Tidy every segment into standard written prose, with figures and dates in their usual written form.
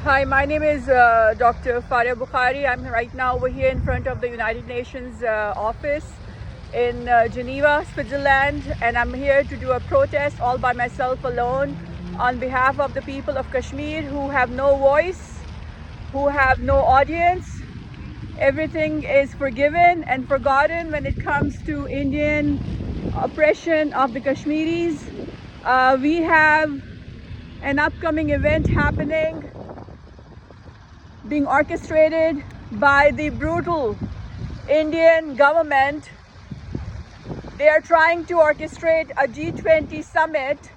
Hi, my name is Dr. Faria Bukhari. I'm right now over here in front of the United Nations office in Geneva, Switzerland, and I'm here to do a protest all by myself alone on behalf of the people of Kashmir who have no voice, who have no audience. Everything is forgiven and forgotten when it comes to Indian oppression of the Kashmiris. We have an upcoming event happening, being orchestrated by the brutal Indian government. They are trying to orchestrate a G20 summit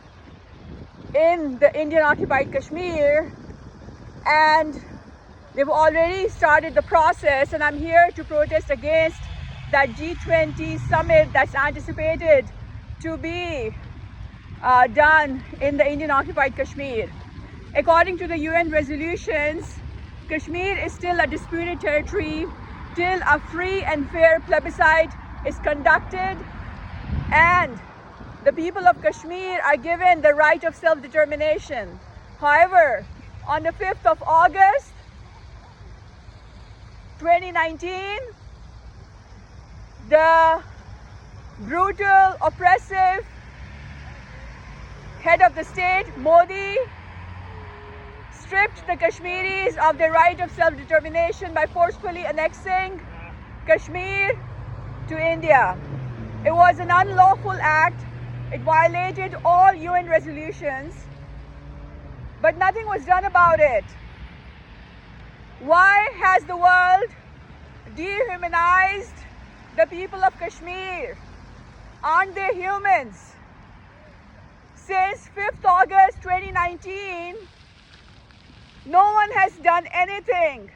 in the Indian occupied Kashmir, and they've already started the process, and I'm here to protest against that G20 summit that's anticipated to be done in the Indian occupied Kashmir. According to the UN resolutions, Kashmir is still a disputed territory till a free and fair plebiscite is conducted and the people of Kashmir are given the right of self-determination. However, on the 5th of August 2019, the brutal, oppressive head of the state, Modi, stripped the Kashmiris of their right of self-determination by forcefully annexing Kashmir to India. It was an unlawful act. It violated all UN resolutions, but nothing was done about it. Why has the world dehumanized the people of Kashmir? Aren't they humans? Since 5th August 2019, no one has done anything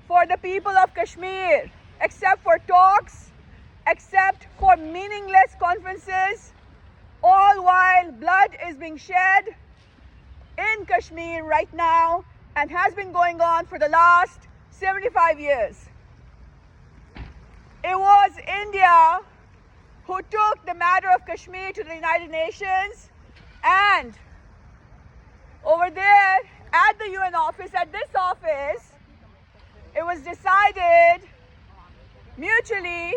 for the people of Kashmir except for talks, except for meaningless conferences, all while blood is being shed in Kashmir right now and has been going on for the last 75 years. It was India who took the matter of Kashmir to the United Nations, and over there at the UN office, at this office, it was decided mutually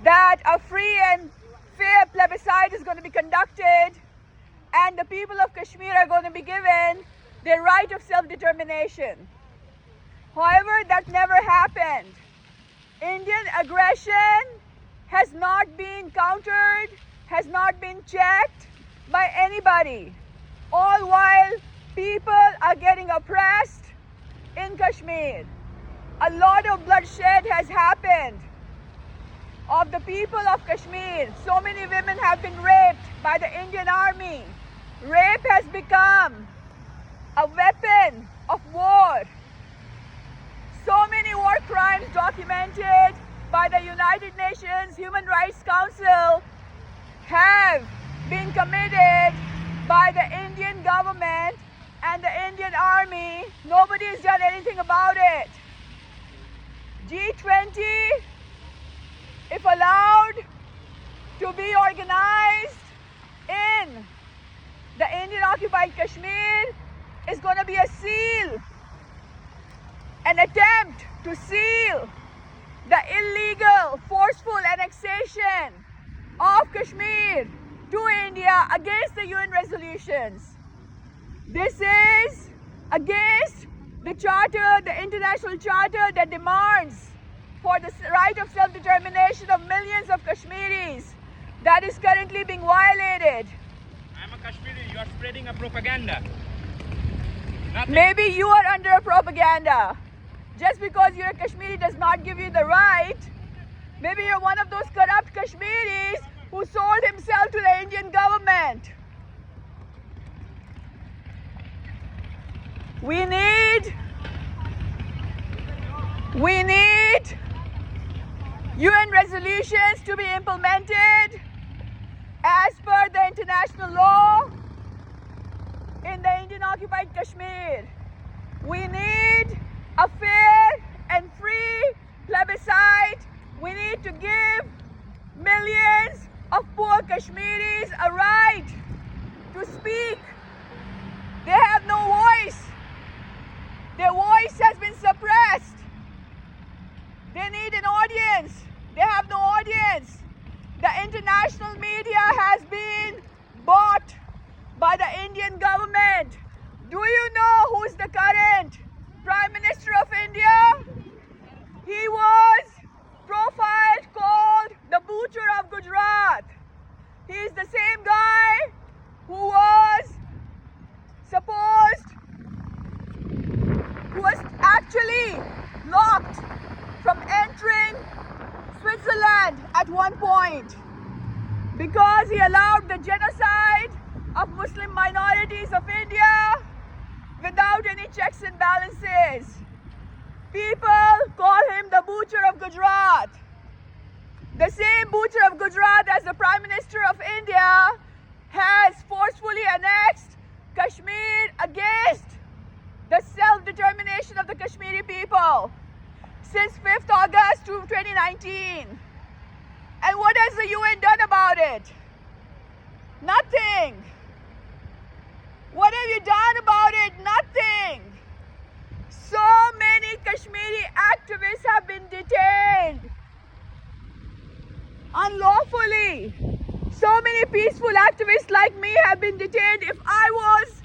that a free and fair plebiscite is going to be conducted and the people of Kashmir are going to be given their right of self-determination. However, that never happened. Indian aggression has not been countered, has not been checked by anybody, all while people are getting oppressed in Kashmir. A lot of bloodshed has happened of the people of Kashmir. So many women have been raped by the Indian army. Rape has become a weapon of war. So many war crimes documented by the United Nations Human Rights Council have been committed by the Indian government and the Indian army. Nobody has done anything about it. G20, if allowed to be organized in the Indian occupied Kashmir, is going to be a seal, an attempt to seal the illegal, forceful annexation of Kashmir to India against the UN resolutions. This is against the charter, the international charter that demands for the right of self-determination of millions of Kashmiris that is currently being violated. I'm a Kashmiri, you are spreading a propaganda. Nothing. Maybe you are under a propaganda. Just because you're a Kashmiri does not give you the right. Maybe you're one of those corrupt Kashmiris who sold himself to the Indian government. We need UN resolutions to be implemented as per the international law in the Indian occupied Kashmir. We need a fair and free plebiscite. We need to give millions of poor Kashmiris a right to speak. They have no voice. audience, the international media has been bought by the Indian government. Do you know who's the current Prime Minister of India? He was profiled called the Butcher of Gujarat. He's the same guy who was actually locked from entering Switzerland at one point because he allowed the genocide of Muslim minorities of India without any checks and balances. People call him the Butcher of Gujarat. The same Butcher of Gujarat as the Prime Minister of India has forcefully annexed Kashmir against the self-determination of the Kashmiri people since 5th August 2019. And what has the UN done about it? Nothing. What have you done about it? Nothing. So many Kashmiri activists have been detained unlawfully. So many peaceful activists like me have been detained. If I was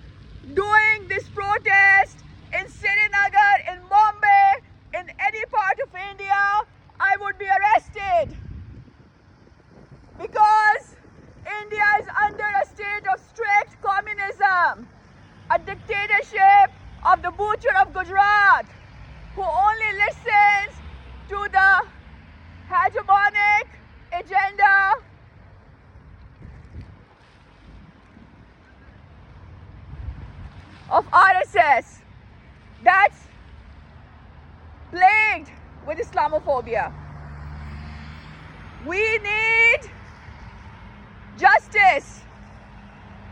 doing this protest in Srinagar, in Bombay, in any part of India, I would be arrested. Because India is under a state of strict communism, a dictatorship of the Butcher of Gujarat, who only listens to the hegemonic agenda of RSS that's plagued with Islamophobia. We need justice.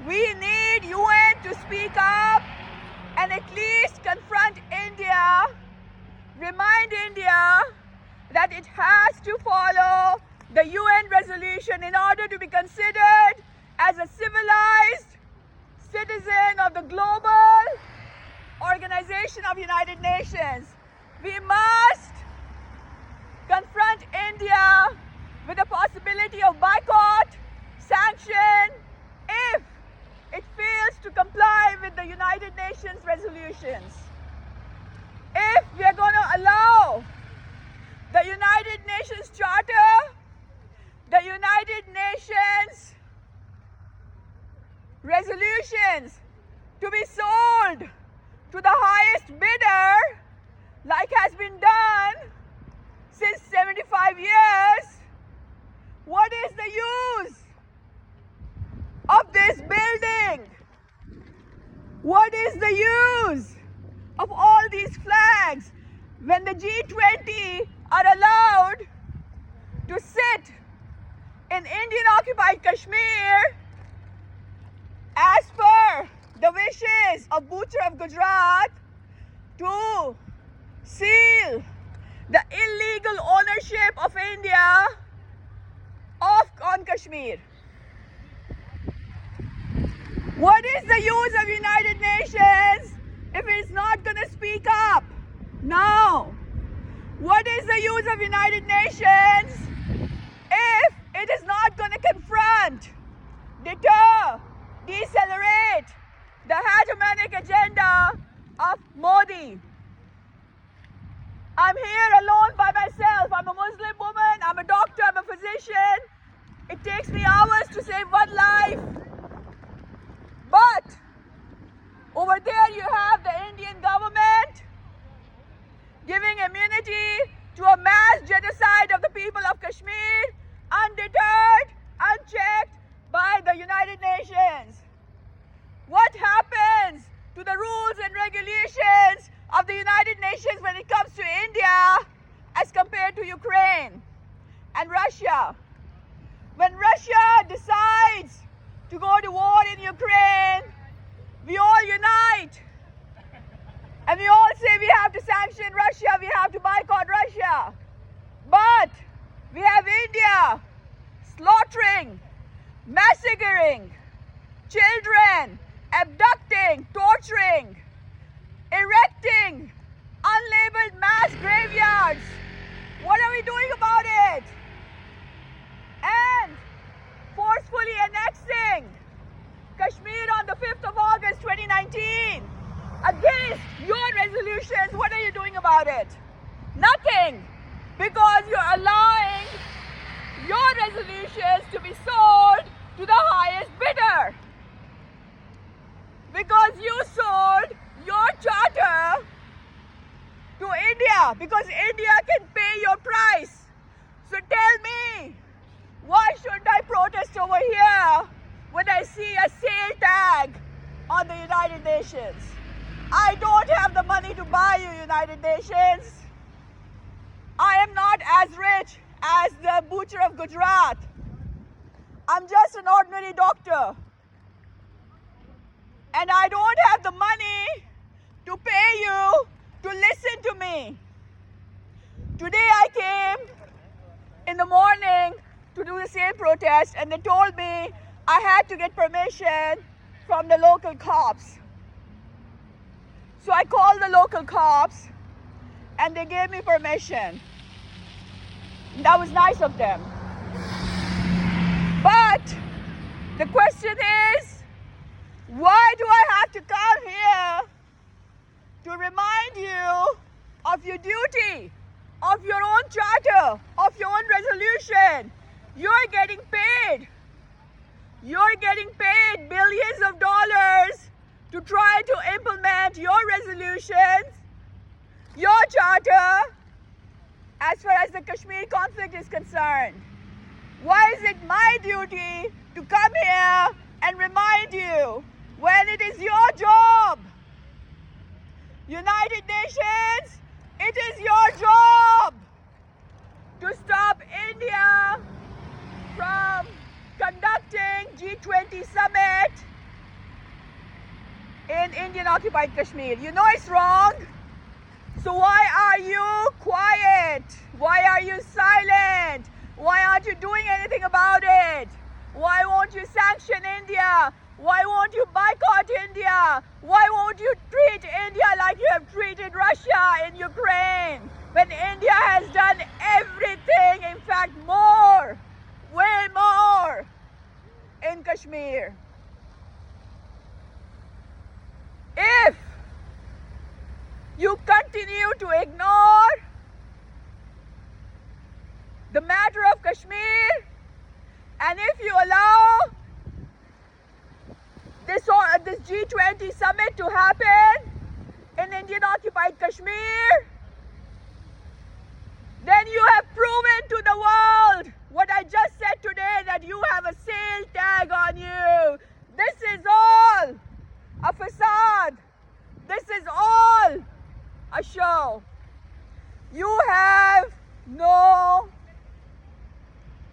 We need UN to speak up and at least confront India, remind India that it has to follow the UN resolution in order to be considered as a civilized citizen of the global organization of United Nations. We must confront India with the possibility of boycott, sanction, if it fails to comply with the United Nations resolutions. If we are going to allow the United Nations Charter, the United Nations resolutions to be sold to the highest bidder, like has been done since 75 years, what is the use of this building? What is the use of all these flags when the G20 are allowed to sit in Indian occupied Kashmir as per the wishes of Butcher of Gujarat to seal the illegal ownership of India on Kashmir? What is the use of United Nations if it's not going to speak up? No. What is the use of United Nations if it is not going to confront, deter, decelerate the hegemonic agenda of Modi? I'm here alone by myself. I'm a Muslim woman, I'm a doctor, I'm a physician. It takes me hours to save one life. But over there you have the Indian government giving immunity to a mass genocide of the people of Kashmir, undeterred, unchecked by the United Nations. What happens to the rules and regulations of the United Nations when it comes to India as compared to Ukraine and Russia? When Russia decides to go to war in Ukraine, we all unite and we all say we have to sanction Russia, we have to boycott Russia. But we have India slaughtering, massacring children, abducting, torturing, erecting unlabeled mass graveyards. What are we doing about it? 2019 against your resolutions. What are you doing about it? Nothing, because you're allowing your resolutions to be sold to the highest bidder. Because you sold your charter to India, because India can pay your price. So tell me, why shouldn't I protest over here when I see a sale tag on the United Nations? I don't have the money to buy you, United Nations. I am not as rich as the butcher of Gujarat. I'm just an ordinary doctor. And I don't have the money to pay you to listen to me. Today I came in the morning to do the same protest, and they told me I had to get permission from the local cops. So I called the local cops and they gave me permission. That was nice of them. But the question is, why do I have to come here to remind you of your duty, of your own charter, of your own resolution? You're getting paid. You're getting paid billions of dollars to try to implement your resolutions, your charter, as far as the Kashmir conflict is concerned. Why is it my duty to come here and remind you when it is your job? United Nations, it is your job to stop India from conducting G20 summit in Indian-occupied Kashmir. You know it's wrong. So why are you quiet? Why are you silent? Why aren't you doing anything about it? Why won't you sanction India? Why won't you boycott India? Why won't you treat India like you have treated Russia in Ukraine? When India has done everything, in fact more, way more in Kashmir. If you continue to ignore the matter of Kashmir, and if you allow this G20 summit to happen in Indian-occupied Kashmir, then you have proven to the world what I just said today, that you have a sale tag on you. This is all a facade. This is all a show. You have no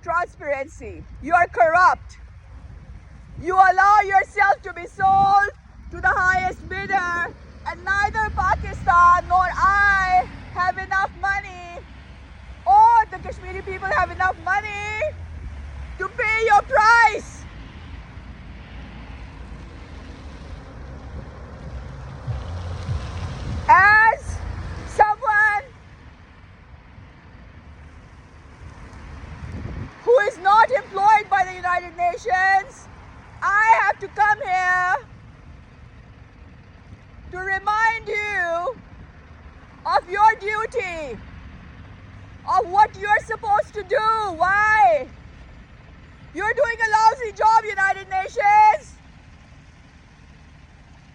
transparency. You are corrupt. You allow yourself to be sold to the highest bidder, and neither Pakistan nor I have enough money, or the Kashmiri people have enough money to pay your price. As someone who is not employed by the United Nations, I have to come here to remind you of your duty, of what you're supposed to do. Why? You're doing a lousy job, United Nations.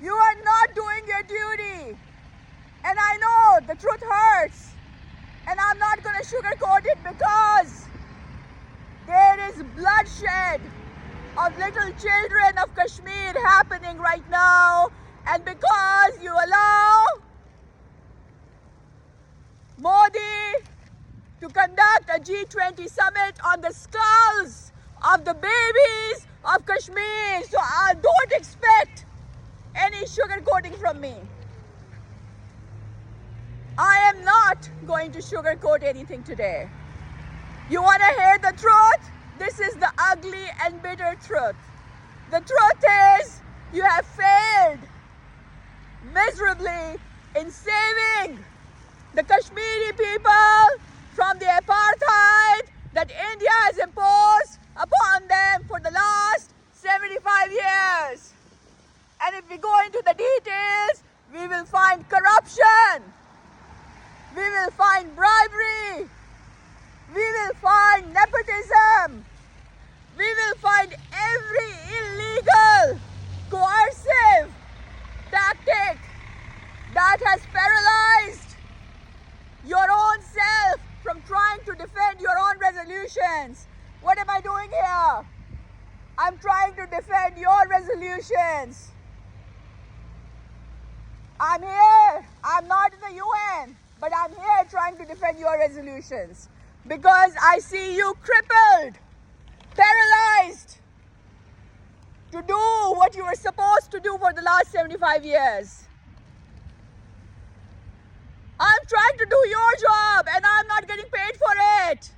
You are not doing your duty. And I know the truth hurts. And I'm not going to sugarcoat it, because there is bloodshed of little children of Kashmir happening right now. And because you allow Modi to conduct a G20 summit on the skulls of the babies of Kashmir. So don't expect any sugarcoating from me. I am not going to sugarcoat anything today. You want to hear the truth? This is the ugly and bitter truth. The truth is, you have failed miserably in saving the Kashmiri people from the apartheid that India has imposed upon them for the last 75 years. And if we go into the details, we will find corruption, we will find bribery, we will find nepotism, we will find every illegal, coercive tactic that has paralyzed your own self from trying to defend your own resolutions. What am I doing here? I'm trying to defend your resolutions. I'm here. I'm not in the UN, but I'm here trying to defend your resolutions because I see you crippled, paralyzed to do what you were supposed to do for the last 75 years. I'm trying to do your job and I'm not getting paid for it.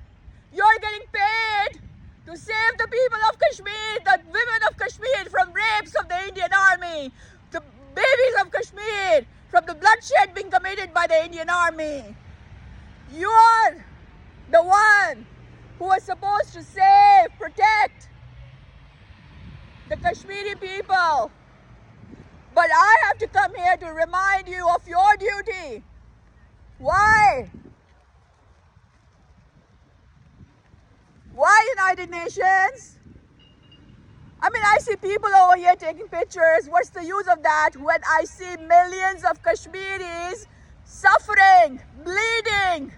You're getting paid to save the people of Kashmir, the women of Kashmir from rapes of the Indian army, the babies of Kashmir from the bloodshed being committed by the Indian army. You're the one who was supposed to save, protect the Kashmiri people. But I have to come here to remind you of your duty. Why? Why United Nations? I mean, I see people over here taking pictures. What's the use of that when I see millions of Kashmiris suffering, bleeding,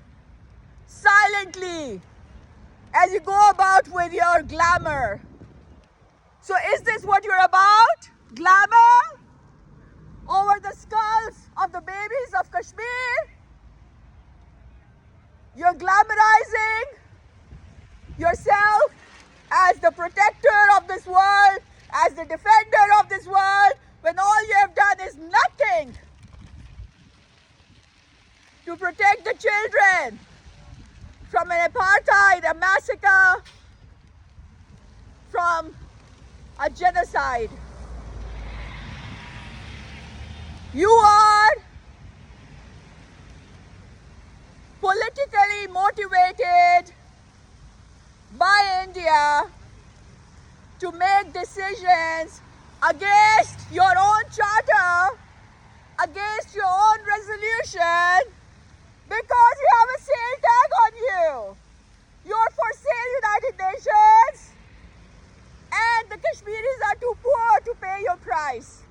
silently, as you go about with your glamour? So is this what you're about? Glamour? Over the skulls of the babies of Kashmir? You're glamorizing yourself as the protector of this world, as the defender of this world, when all you have done is nothing to protect the children from an apartheid, a massacre, from a genocide. You are politically motivated by India to make decisions against your own charter, against your own resolution, because you have a sale tag on you. You're for sale, United Nations, and the Kashmiris are too poor to pay your price.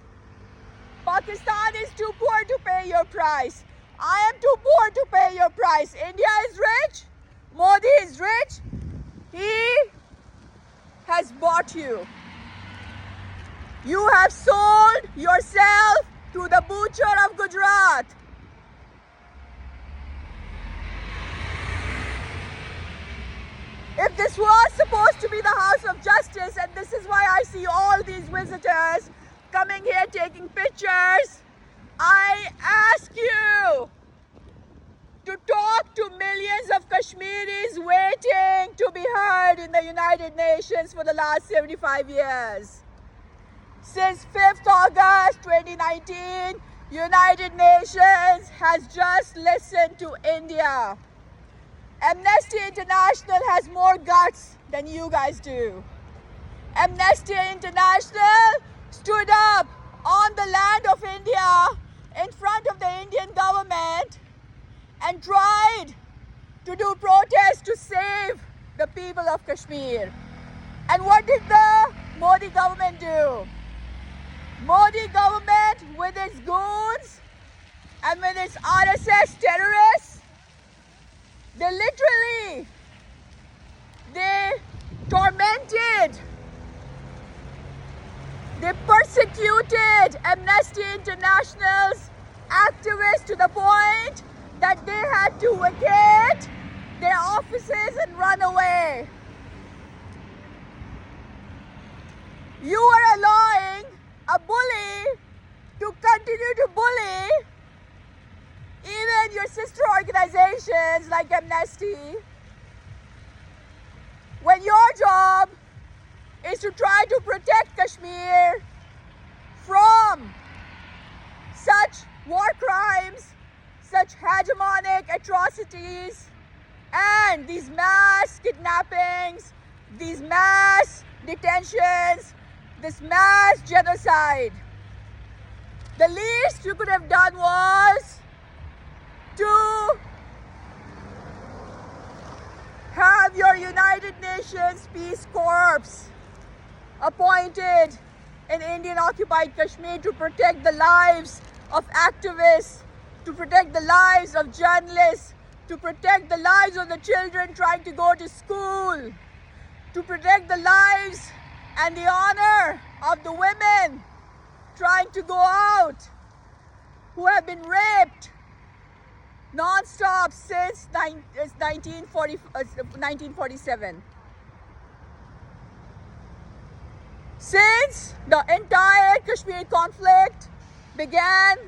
Pakistan is too poor to pay your price. I am too poor to pay your price. India is rich. Modi is rich. He has bought you. You have sold yourself to the butcher of Gujarat. If this was supposed to be the House of Justice, and this is why I see all these visitors coming here taking pictures, I ask you to talk to millions of Kashmiris waiting to be heard in the United Nations for the last 75 years. Since 5th August 2019, United Nations has just listened to India. Amnesty International has more guts than you guys do. Amnesty International stood up on the land of India in front of the Indian government and tried to do protests to save the people of Kashmir. And what did the Modi government do? Modi government, with its goons and with its RSS terrorists, they tormented, they persecuted Amnesty International's activists to the point that they had to vacate their offices and run away. You are allowing a bully to continue to bully even your sister organizations like Amnesty, when your job is to try to protect Kashmir from such war crimes, such hegemonic atrocities, and these mass kidnappings, these mass detentions, this mass genocide. The least you could have done was to have your United Nations Peace Corps appointed in Indian occupied Kashmir to protect the lives of activists, to protect the lives of journalists, to protect the lives of the children trying to go to school, to protect the lives and the honor of the women trying to go out, who have been raped non-stop since 1947. Since the entire Kashmir conflict began,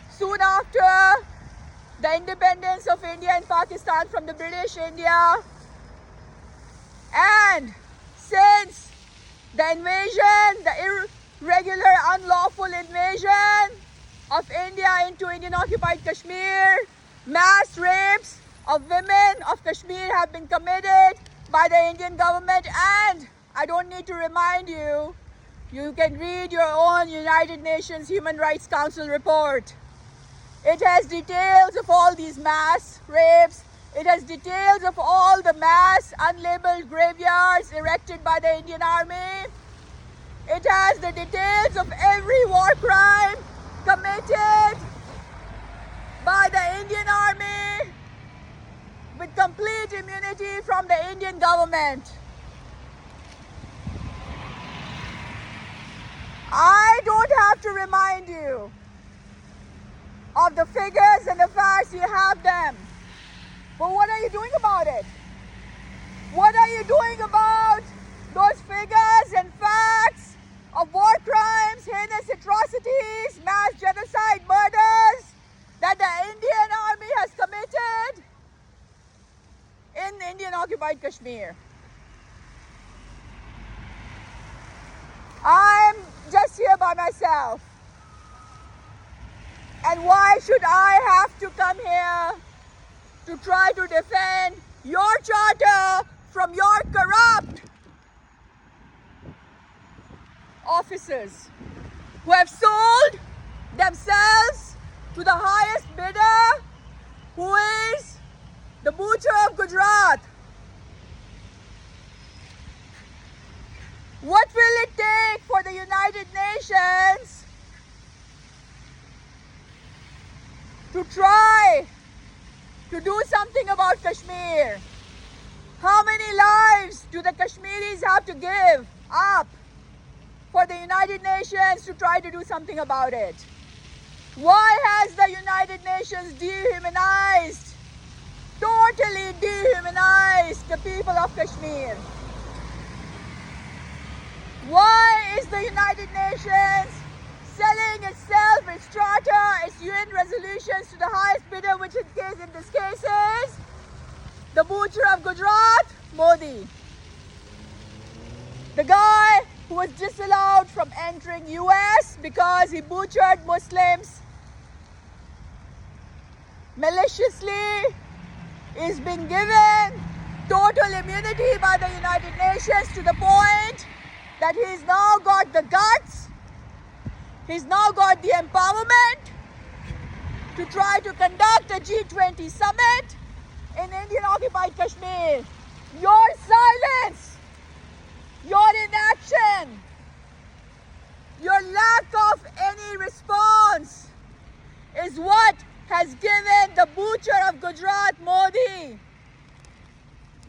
soon after the independence of India and Pakistan from the British India, and since the invasion, the irregular, unlawful invasion of India into Indian occupied Kashmir, mass rapes of women of Kashmir have been committed by the Indian government, and I don't need to remind you, you can read your own United Nations Human Rights Council report. It has details of all these mass rapes. It has details of all the mass unlabeled graveyards erected by the Indian Army. It has the details of every war crime committed by the Indian Army with complete immunity from the Indian government. I don't have to remind you of the figures and the facts, you have them. But what are you doing about it? What are you doing about those figures and facts of war crimes, heinous atrocities, mass genocide, murders that the Indian Army has committed in Indian occupied Kashmir? I'm just here by myself. And why should I have to come here to try to defend your charter from your corrupt officers who have sold themselves to the highest bidder, who is the butcher of Gujarat? What will it take for the United Nations to try to do something about Kashmir? How many lives do the Kashmiris have to give up for the United Nations to try to do something about it? Why has the United Nations dehumanized, totally dehumanized the people of Kashmir? Why is the United Nations selling itself, its charter, its UN resolutions to the highest bidder, which in this case is the butcher of Gujarat, Modi? The guy who was disallowed from entering US because he butchered Muslims maliciously is being given total immunity by the United Nations, to the point that he's now got the guts, he's now got the empowerment to try to conduct a G20 summit in Indian occupied Kashmir. Your silence, your inaction, your lack of any response is what has given the butcher of Gujarat, Modi,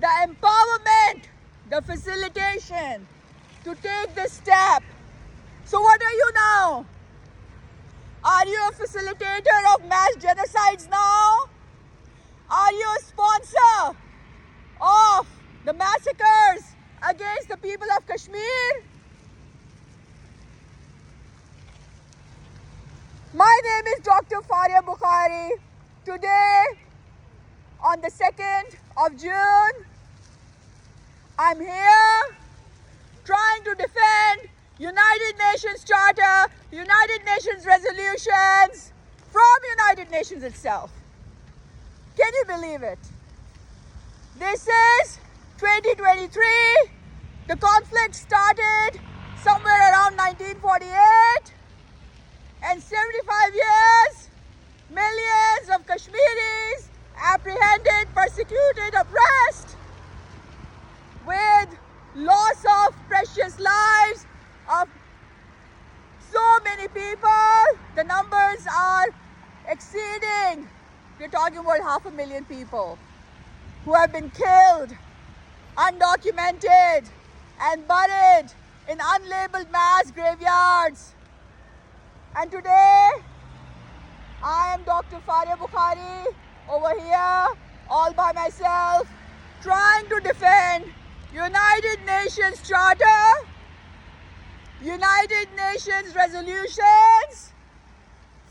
the empowerment, the facilitation to take this step. So what are you now? Are you a facilitator of mass genocides now? Are you a sponsor of the massacres against the people of Kashmir? My name is Dr. Faria Bukhari. Today, on the 2nd of June, I'm here trying to defend United Nations Charter, United Nations resolutions from United Nations itself. Can you believe it? This is 2023. The conflict started somewhere around 1948. Kashmiris apprehended, persecuted, oppressed, with loss of precious lives of so many people. The numbers are exceeding. We're talking about 500,000 people who have been killed, undocumented, and buried in unlabeled mass graveyards. And today, I am Dr. Faria Bukhari over here, all by myself, trying to defend United Nations Charter, United Nations resolutions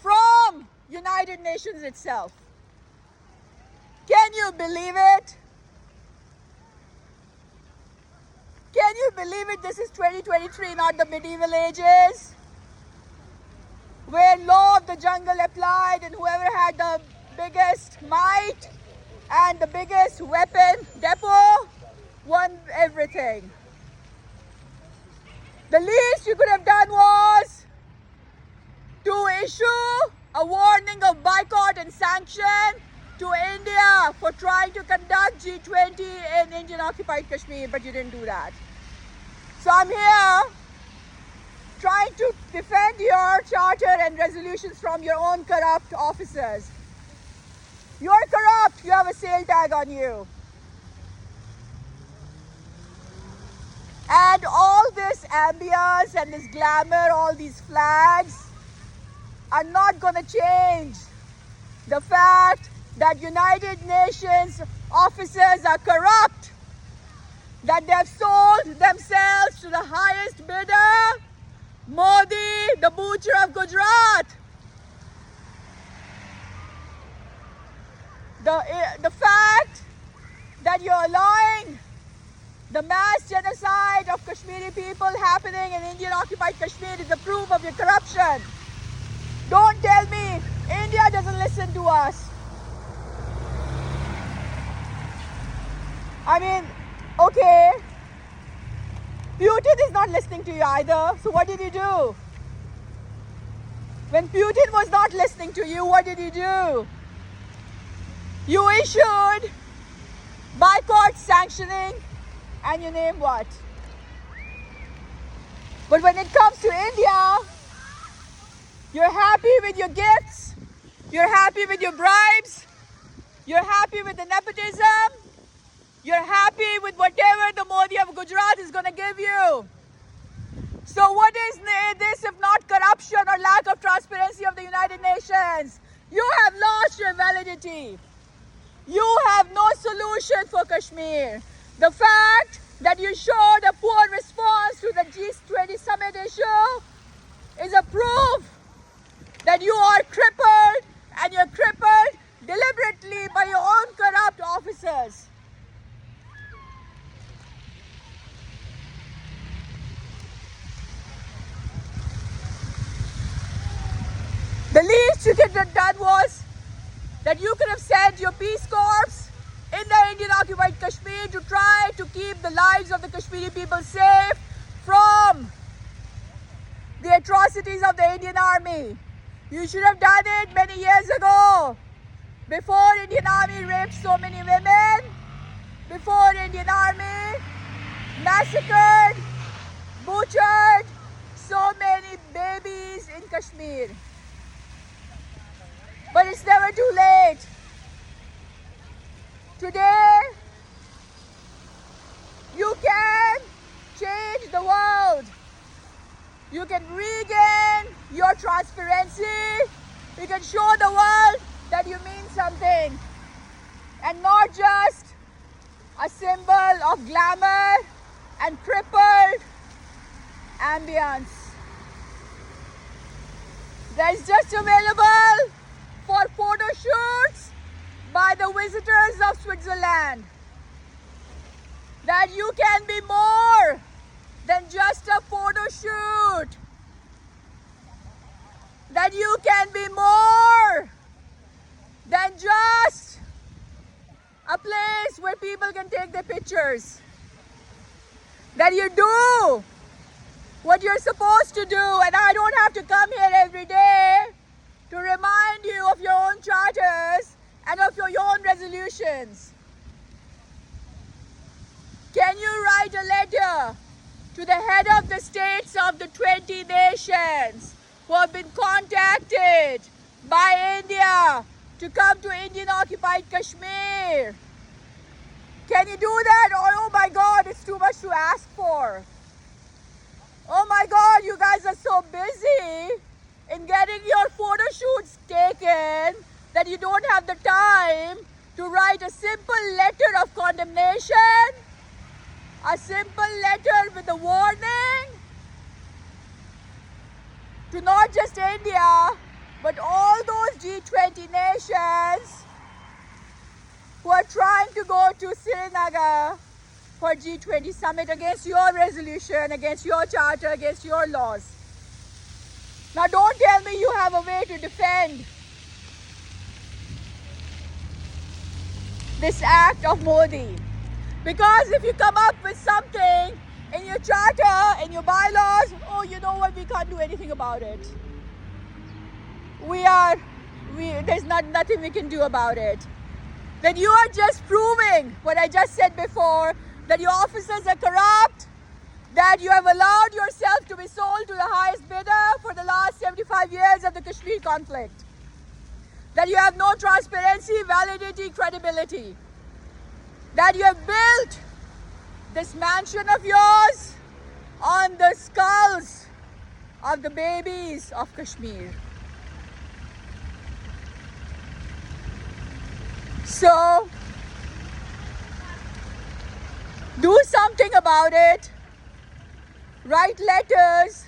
from United Nations itself. Can you believe it? Can you believe it? This is 2023, not the medieval ages, where law of the jungle applied and whoever had the biggest might and the biggest weapon depot won everything. The least you could have done was to issue a warning of boycott and sanction to India for trying to conduct G20 in Indian occupied Kashmir, but you didn't do that. So I'm here trying to defend your charter and resolutions from your own corrupt officers. You're corrupt, you have a sale tag on you. And all this ambience and this glamour, all these flags are not going to change the fact that United Nations officers are corrupt, that they have sold themselves to the highest bidder, Modi, the butcher of Gujarat. The fact that you're allowing the mass genocide of Kashmiri people happening in Indian occupied Kashmir is the proof of your corruption. Don't tell me India doesn't listen to us. I mean, okay, Putin is not listening to you either, so what did you do? When Putin was not listening to you, what did you do? You issued boycott, sanctioning, and you name what? But when it comes to India, you're happy with your gifts, you're happy with your bribes, you're happy with the nepotism, you're happy with whatever the Modi of Gujarat is going to give you. So what is this if not corruption or lack of transparency of the United Nations? You have lost your validity. You have no solution for Kashmir. The fact that you showed a poor response to the G20 summit issue is a proof that you are crippled, and you're crippled deliberately by your own corrupt officers. The least you could have done was that you could have sent your Peace Corps in the Indian occupied Kashmir to try to keep the lives of the Kashmiri people safe from the atrocities of the Indian army. You should have done it many years ago, before Indian army raped so many women, before Indian army massacred, butchered so many babies in Kashmir. But it's never too late. Today, you can change the world. You can regain your transparency. You can show the world that you mean something, and not just a symbol of glamour and crippled ambience. That is just available for photo shoots by the visitors of Switzerland. That you can be more than just a photo shoot. That you can be more than just a place where people can take their pictures. That you do what you're supposed to do, and I don't have to come here every day to remind you of your own charters own resolutions? Can you write a letter to the head of the states of the 20 nations who have been contacted by India to come to Indian occupied Kashmir? Can you do that? Or, oh my God, it's too much to ask for. Oh my God, you guys are so busy in getting your photo shoots taken that you don't have the time to write a simple letter of condemnation, a simple letter with a warning to not just India, but all those G20 nations who are trying to go to Srinagar for G20 summit against your resolution, against your charter, against your laws. Now don't tell me you have a way to defend this act of Modi. Because if you come up with something in your charter, in your bylaws, oh, you know what, we can't do anything about it. There's nothing we can do about it. Then you are just proving what I just said before, that your officers are corrupt, that you have allowed yourself to be sold to the highest bidder for the last 75 years of the Kashmir conflict, that you have no transparency, validity, credibility, that you have built this mansion of yours on the skulls of the babies of Kashmir. So, do something about it. Write letters.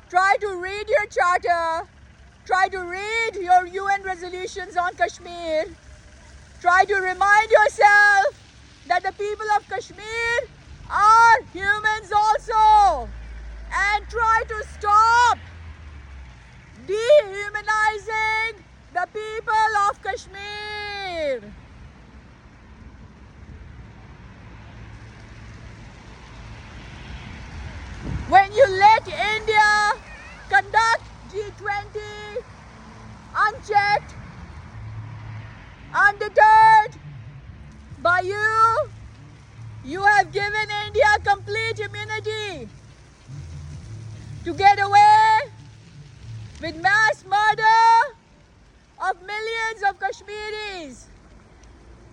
Try to read your charter. Try to read your UN resolutions on Kashmir. Try to remind yourself that the people of Kashmir are humans also. And try to stop dehumanizing the people of Kashmir. When you let India conduct G20 unchecked, undeterred by you, you have given India complete immunity to get away with mass murder of millions of Kashmiris.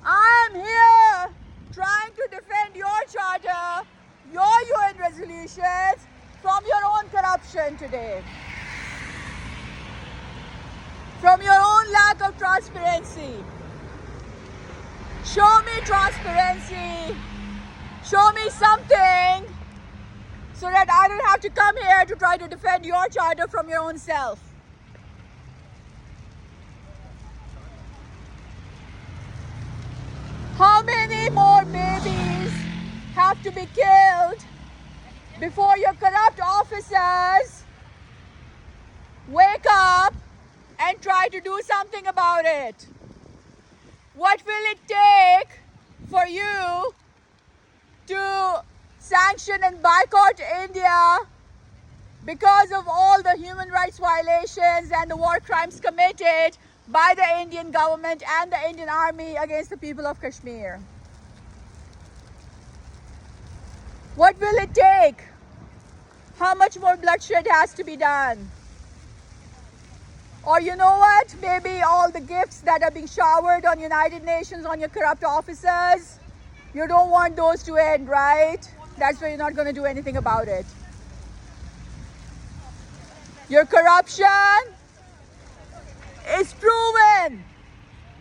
I am here trying to defend your charter, your UN resolutions from your own corruption today, from your own lack of transparency. Show me transparency. Show me something so that I don't have to come here to try to defend your charter from your own self. How many more babies have to be killed before your corrupt officers wake up and try to do something about it? What will it take for you to sanction and boycott India because of all the human rights violations and the war crimes committed by the Indian government and the Indian army against the people of Kashmir? What will it take? How much more bloodshed has to be done? Or you know what? Maybe all the gifts that are being showered on United Nations, on your corrupt officers, you don't want those to end, right? That's why you're not going to do anything about it. Your corruption is proven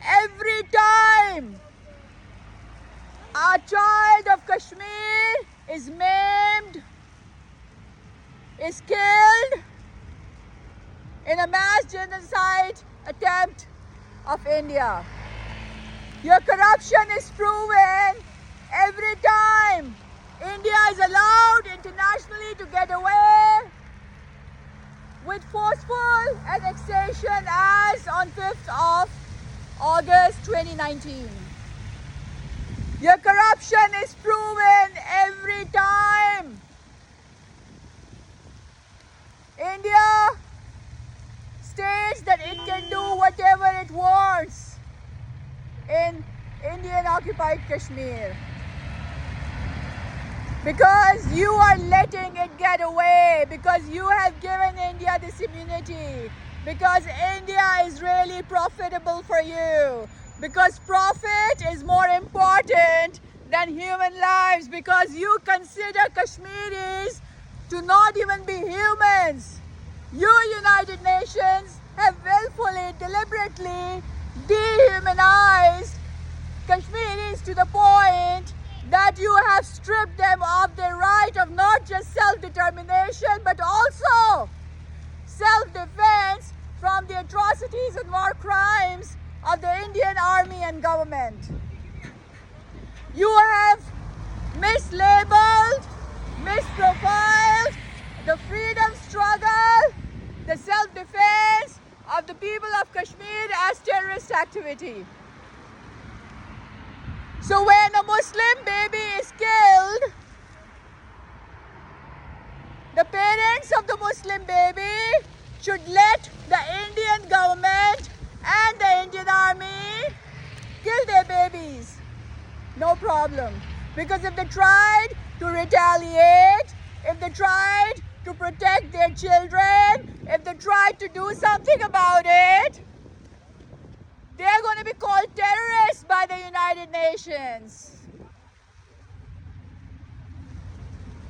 every time a child of Kashmir is maimed, is killed in a mass genocide attempt of India. Your corruption is proven every time India is allowed internationally to get away with forceful annexation as on 5th of August 2019. Your corruption is proven every time India states that it can do whatever it wants in Indian occupied Kashmir. Because you are letting it get away, because you have given India this immunity, because India is really profitable for you, because profit is more important than human lives, because you consider Kashmiris to not even be humans. You, United Nations, have willfully, deliberately dehumanized Kashmiris to the point that you have stripped them of their right of not just self-determination but also self-defense from the atrocities and war crimes of the Indian army and government. You have mislabeled, misprofiled the freedom struggle, the self-defense of the people of Kashmir as terrorist activity. So when a Muslim baby is killed, the parents of the Muslim baby should let the Indian government and the Indian army kill their babies. No problem. Because if they tried to retaliate, if they tried to protect their children, if they tried to do something about it, they are going to be called terrorists by the United Nations.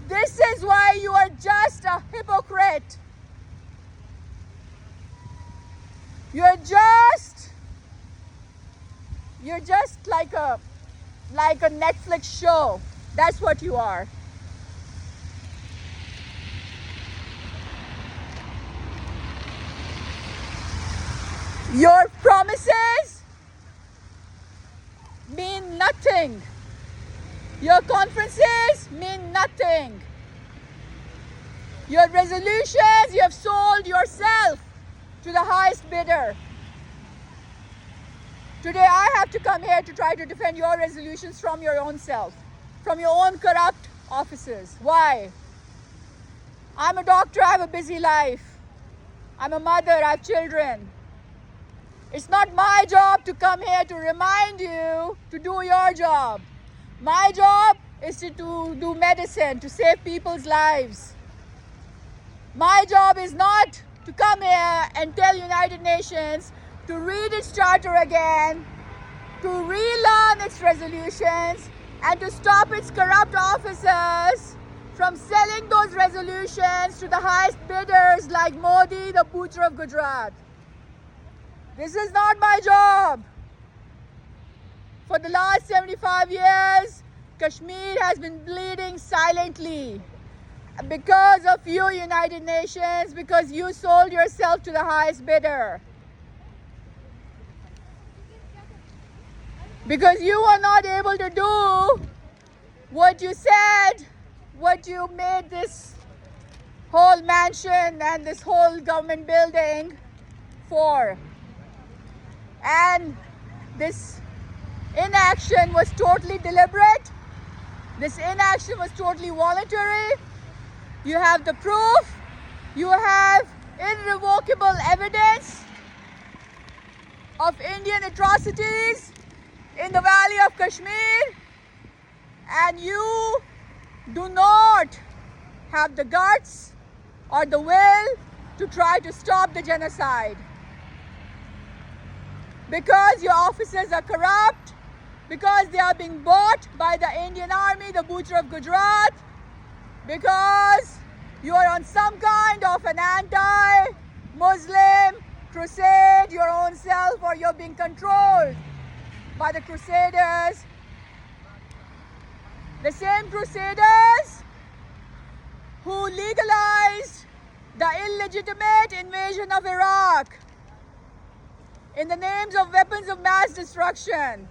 This is why you are just a hypocrite. You're just like a Netflix show. That's what you are. Your promises mean nothing. Your conferences mean nothing. Your resolutions, you have sold yourself to the highest bidder. Today I have to come here to try to defend your resolutions from your own self, from your own corrupt offices. Why? I'm a doctor, I have a busy life. I'm a mother, I have children. It's not my job to come here to remind you to do your job. My job is to do medicine, to save people's lives. My job is not to come here and tell United Nations to read its charter again, to relearn its resolutions, and to stop its corrupt officers from selling those resolutions to the highest bidders like Modi, the Putra of Gujarat. This is not my job. For the last 75 years, Kashmir has been bleeding silently because of you, United Nations, because you sold yourself to the highest bidder. Because you were not able to do what you said, what you made this whole mansion and this whole government building for. And this inaction was totally deliberate. This inaction was totally voluntary. You have the proof. You have irrevocable evidence of Indian atrocities in the valley of Kashmir. And you do not have the guts or the will to try to stop the genocide. Because your officers are corrupt, because they are being bought by the Indian army, the Putra of Gujarat, because you are on some kind of an anti-Muslim crusade your own self, or you're being controlled by the crusaders. The same crusaders who legalized the illegitimate invasion of Iraq in the names of weapons of mass destruction.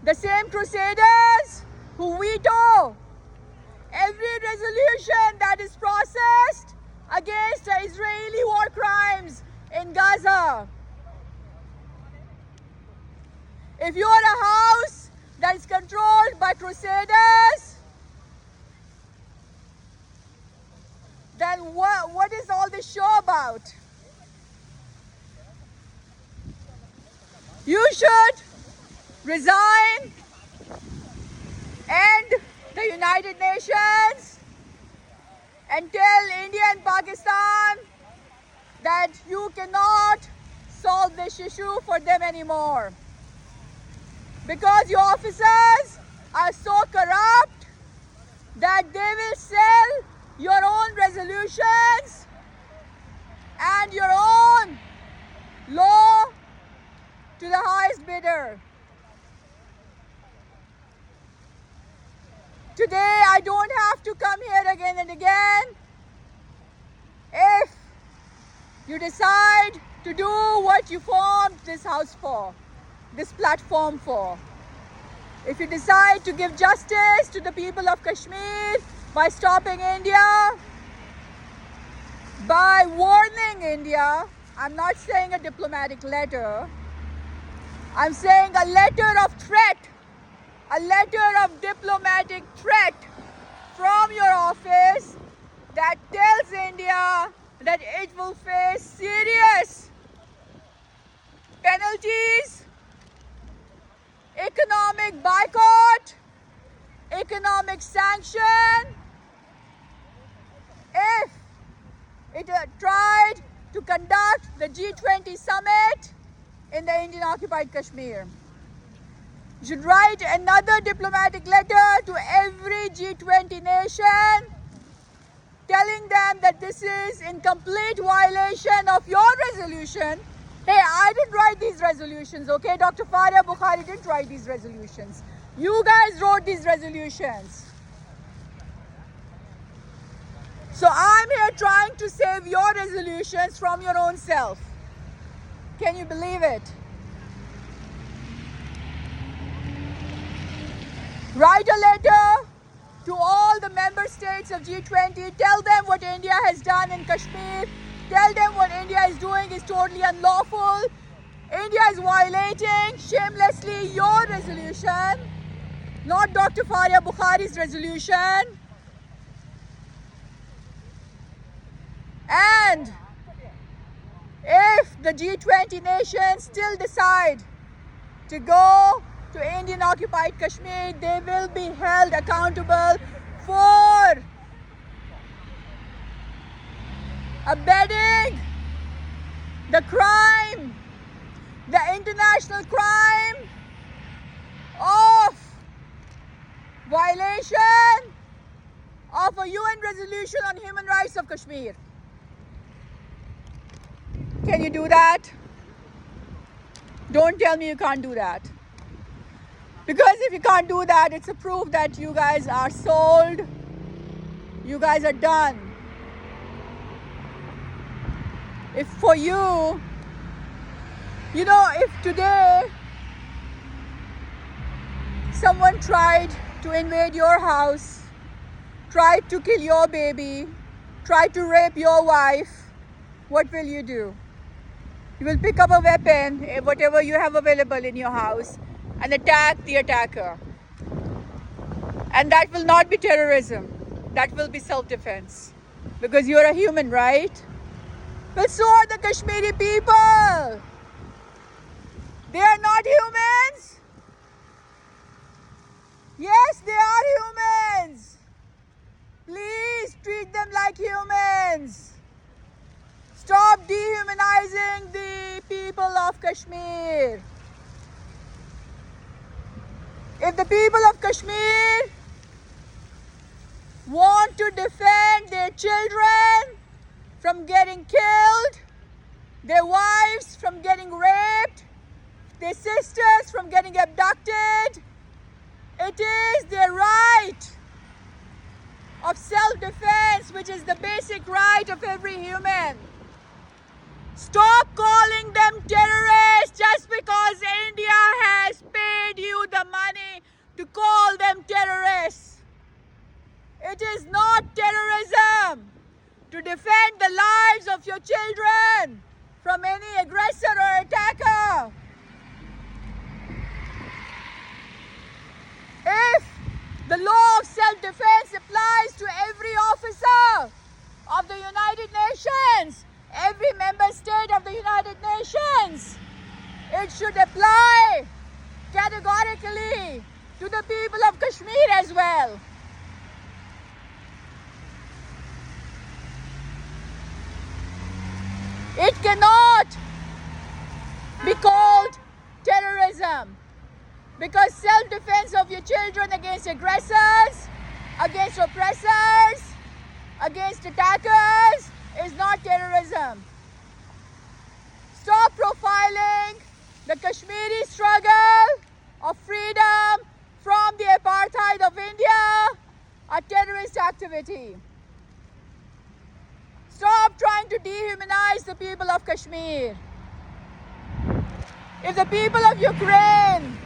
The same crusaders who veto every resolution that is processed against the Israeli war crimes in Gaza. If you are a house that is controlled by crusaders, then what is all this show about? You should resign, end the United Nations, and tell India and Pakistan that you cannot solve this issue for them anymore. Because your officers are so corrupt that they will sell your own resolutions and your own law to the highest bidder. Today, I don't have to come here again and again. If you decide to do what you formed this house for, this platform for, if you decide to give justice to the people of Kashmir by stopping India, by warning India, I'm not saying a diplomatic letter, I'm saying a letter of threat, a letter of diplomatic threat from your office that tells India that it will face serious penalties, economic boycott, economic sanction if it tried to conduct the G20 summit in the Indian occupied Kashmir. You should write another diplomatic letter to every G20 nation telling them that this is in complete violation of your resolution. Hey, I didn't write these resolutions, okay? Dr. Faria Bukhari didn't write these resolutions. You guys wrote these resolutions. So I'm here trying to save your resolutions from your own self. Can you believe it? Write a letter to all the member states of G20. Tell them what India has done in Kashmir. Tell them what India is doing is totally unlawful. India is violating shamelessly your resolution, not Dr. Faria Bukhari's resolution. And if the G20 nations still decide to go to Indian occupied Kashmir, they will be held accountable for abetting the crime, the international crime of violation of a UN resolution on human rights of Kashmir. Can you do that? Don't tell me you can't do that. Because if you can't do that, it's a proof that you guys are sold. You guys are done. If for you, if today someone tried to invade your house, tried to kill your baby, tried to rape your wife, what will you do? You will pick up a weapon, whatever you have available in your house, and attack the attacker. And that will not be terrorism. That will be self-defense. Because you're a human, right? But so are the Kashmiri people. They are not humans. Yes, they are humans. Please treat them like humans. Stop dehumanizing the people of Kashmir. If the people of Kashmir want to defend their children from getting killed, their wives from getting raped, their sisters from getting abducted, it is their right of self-defense, which is the basic right of every human. Stop calling them terrorists just because India has paid you the money to call them terrorists. It is not terrorism to defend the lives of your children from any aggressor or attacker. If the law of self-defense applies to every officer of the United Nations, every member state of the United Nations, it should apply categorically to the people of Kashmir as well. It cannot be called terrorism, because self-defense of your children against aggressors, against oppressors, against attackers is not terrorism. Stop profiling the Kashmiri struggle of freedom from the apartheid of India a terrorist activity. Stop trying to dehumanize the people of Kashmir. If the people of Ukraine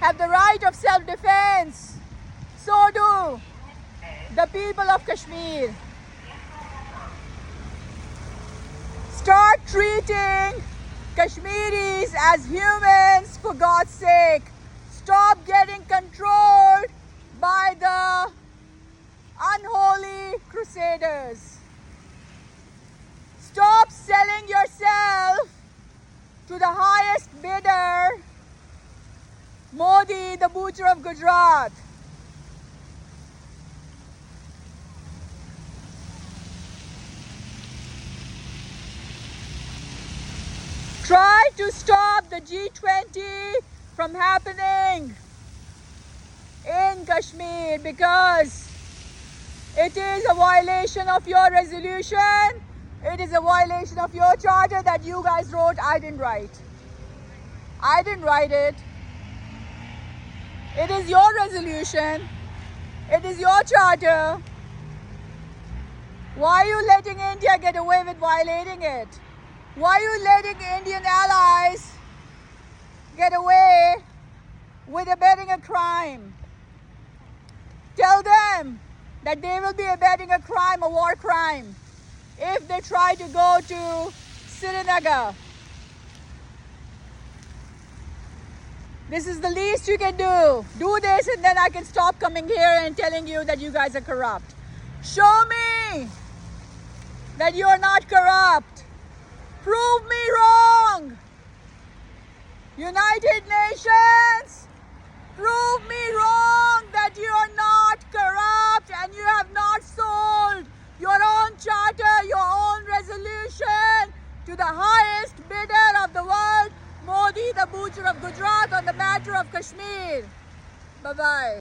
have the right of self-defense, so do the people of Kashmir. Start treating Kashmiris as humans, for God's sake. Stop getting controlled by the unholy crusaders. Stop selling yourself to the highest bidder, Modi, the butcher of Gujarat. Try to stop the G20 from happening in Kashmir, because it is a violation of your resolution. It is a violation of your charter that you guys wrote. I didn't write. I didn't write it. It is your resolution. It is your charter. Why are you letting India get away with violating it? Why are you letting Indian allies get away with abetting a crime? Tell them that they will be abetting a crime, a war crime, if they try to go to Srinagar. This is the least you can do. Do this and then I can stop coming here and telling you that you guys are corrupt. Show me that you are not corrupt. Prove me wrong. United Nations, prove me wrong that you are not corrupt and you have not sold your own charter, your own resolution to the highest bidder of the world, Modi, the butcher of Gujarat, on the matter of Kashmir. Bye-bye.